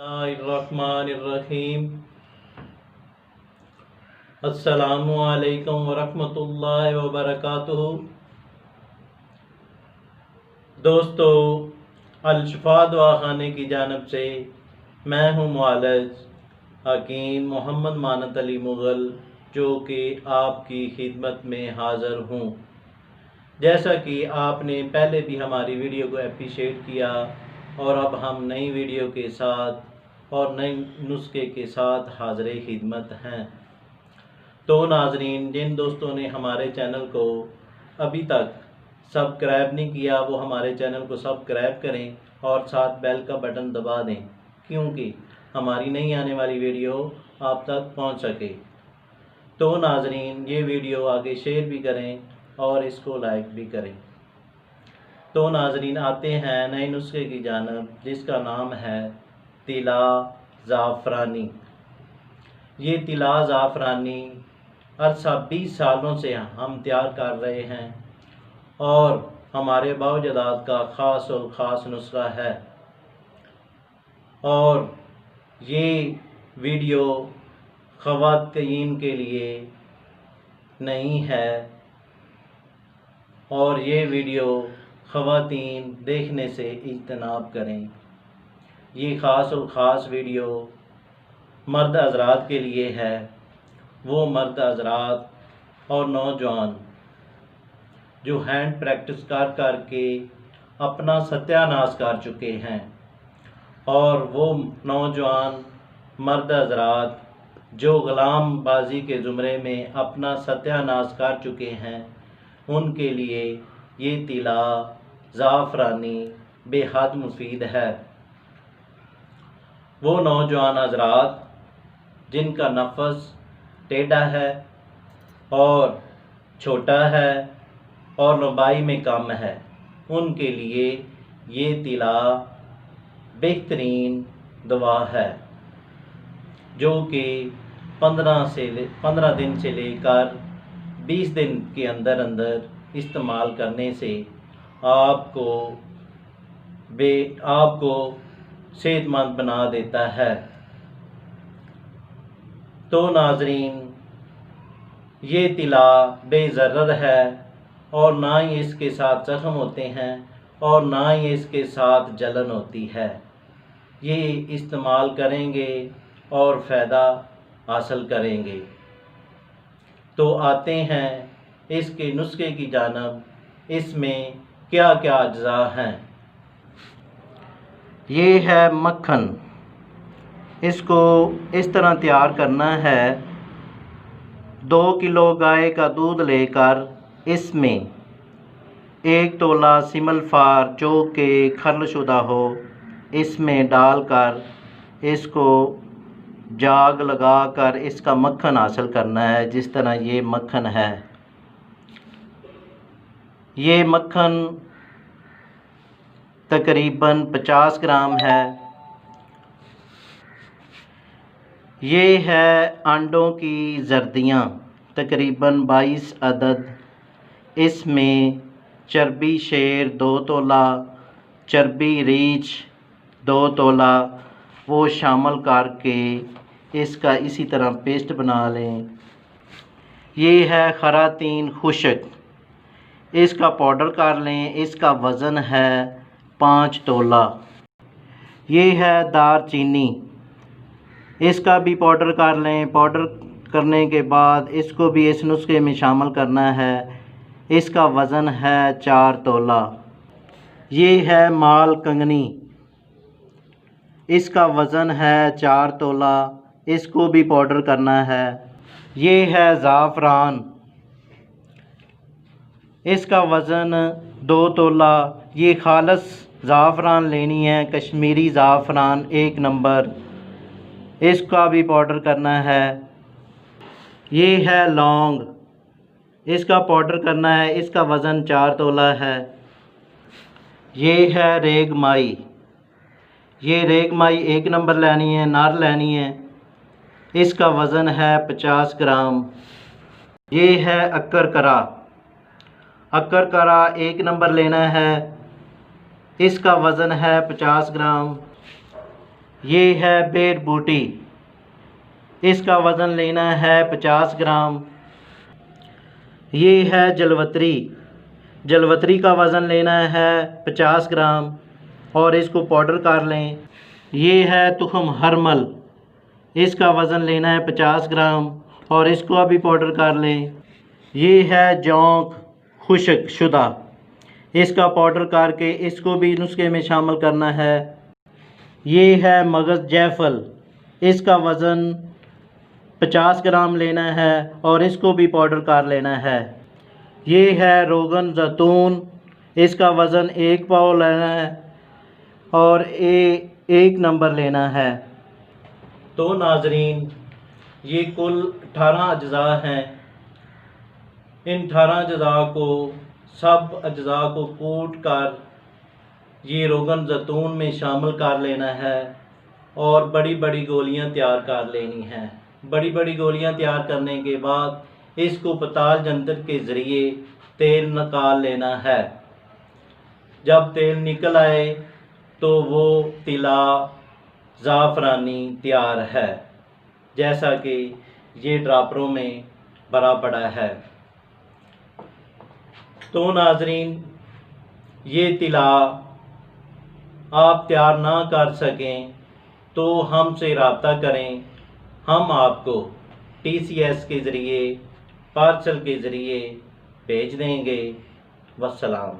बिस्मिल्लाहिर्रहमानिर्रहीम। अस्सलामु अलैकुम वरहमतुल्लाहि वबरकातुहू। दोस्तों, अल-शिफा दवाखाने की जानिब से मैं हूँ मुआलिज हकीम मोहम्मद मानत अली मुग़ल, जो कि आपकी खिदमत में हाज़िर हूँ। जैसा कि आपने पहले भी हमारी वीडियो को अप्रिशिएट किया और अब हम नई वीडियो के साथ और नए नुस्खे के साथ हाज़िर खिदमत हैं। तो नाज़रीन, जिन दोस्तों ने हमारे चैनल को अभी तक सब्सक्राइब नहीं किया वो हमारे चैनल को सब्सक्राइब करें और साथ बेल का बटन दबा दें, क्योंकि हमारी नई आने वाली वीडियो आप तक पहुंच सके। तो नाज़रीन, ये वीडियो आगे शेयर भी करें और इसको लाइक भी करें। तो नाज़रीन, आते हैं नए नुस्खे की जानिब, जिसका नाम है तिला ज़ाफ़रानी। ये तिला ज़ाफ़रानी अरसा 20 सालों से हम तैयार कर रहे हैं और हमारे बावजदाद का ख़ास और ख़ास नुस्खा है। और ये वीडियो ख़वातीन के लिए नहीं है और ये वीडियो ख़वातीन देखने से इज्तनाब करें। ये ख़ास और ख़ास वीडियो मर्द हज़रात के लिए है। वो मर्द हज़रात और नौजवान जो हैंड प्रैक्टिस कर के अपना सत्यानाश कर चुके हैं, और वो नौजवान मर्द हज़रात जो ग़ुलामबाजी के ज़ुमरे में अपना सत्यानाश कर चुके हैं, उनके लिए ये तिला ज़ाफ़रानी बेहद मुफीद है। वो नौजवान हज़रात जिनका नफ़स टेढ़ा है और छोटा है और लंबाई में कम है, उनके लिए ये तिला बेहतरीन दवा है, जो कि 15 दिन से लेकर 20 दिन के अंदर अंदर इस्तेमाल करने से आपको सेहतमंद बना देता है। तो नाज़रीन, ये तिला बेज़र्र है और ना ही इसके साथ ज़ख्म होते हैं और ना ही इसके साथ जलन होती है। ये इस्तेमाल करेंगे और फ़ायदा हासिल करेंगे। तो आते हैं इसके नुस्खे की जानिब। इसमें क्या क्या अज्जा हैं। ये है मक्खन। इसको इस तरह तैयार करना है। 2 किलो गाय का दूध लेकर इसमें 1 तोला सिमलफार जो कि खर्लशुदा हो, इसमें डालकर इसको जाग लगाकर इसका मक्खन हासिल करना है। जिस तरह ये मक्खन है, ये मक्खन तकरीबन 50 ग्राम है। ये है अंडों की जर्दियाँ, तकरीबन 22 अदद। इसमें चर्बी शेर 2 तोला, चर्बी रीछ 2 तोला, वो शामिल करके इसका इसी तरह पेस्ट बना लें। ये है खरातीन खुशक, इसका पाउडर कर लें। इसका वज़न है 5 तोला। ये है दारचीनी, इसका भी पाउडर कर लें। पाउडर करने के बाद इसको भी इस नुस्खे में शामिल करना है। इसका वज़न है 4 तोला। ये है माल कंगनी, इसका वज़न है 4 तोला। इसको भी पाउडर करना है। ये है ज़ाफ़रान, इसका वज़न 2 तोला। ये खालस ज़ाफ़रान लेनी है, कश्मीरी ज़ाफ़रान 1 नंबर। इसका भी पाउडर करना है। ये है लौंग, इसका पाउडर करना है। इसका वज़न 4 तोला है। ये है रेगमाई, ये रेगमाई 1 नंबर लेनी है, नार लेनी है। इसका वज़न है 50 ग्राम। ये है अक्कर करा 1 नंबर लेना है। इसका वज़न है 50 ग्राम। ये है बेर बूटी, इसका वज़न लेना है 50 ग्राम। ये है जलवतरी, जलवतरी का वज़न लेना है 50 ग्राम और इसको पाउडर कर लें। ये है तुखम हरमल, इसका वज़न लेना है 50 ग्राम और इसको अभी पाउडर कर लें। ये है जौंक खुश्क शुदा, इसका पाउडर करके इसको भी नुस्खे में शामिल करना है। ये है मगज़ जैफल, इसका वज़न 50 ग्राम लेना है और इसको भी पाउडर कर लेना है। ये है रोगन ज़ैतून, इसका वज़न 1 पाव लेना है और 1 नंबर लेना है। तो नाजरीन, ये कुल 18 अज्जा हैं। इन 18 अज्जा को, सब अज्जा को कूट कर ये रोगन ज़ैतून में शामिल कर लेना है और बड़ी बड़ी गोलियां तैयार कर लेनी हैं। बड़ी बड़ी गोलियां तैयार करने के बाद इसको पताल जंतर के ज़रिए तेल निकाल लेना है। जब तेल निकल आए तो वो तिला ज़ाफ़रानी तैयार है, जैसा कि ये ड्रापरों में भरा पड़ा है। तो नाजरीन, ये तिला आप तैयार ना कर सकें तो हमसे रब्ता करें, हम आपको TCS के ज़रिए, पार्सल के ज़रिए भेज देंगे। वस्सलाम।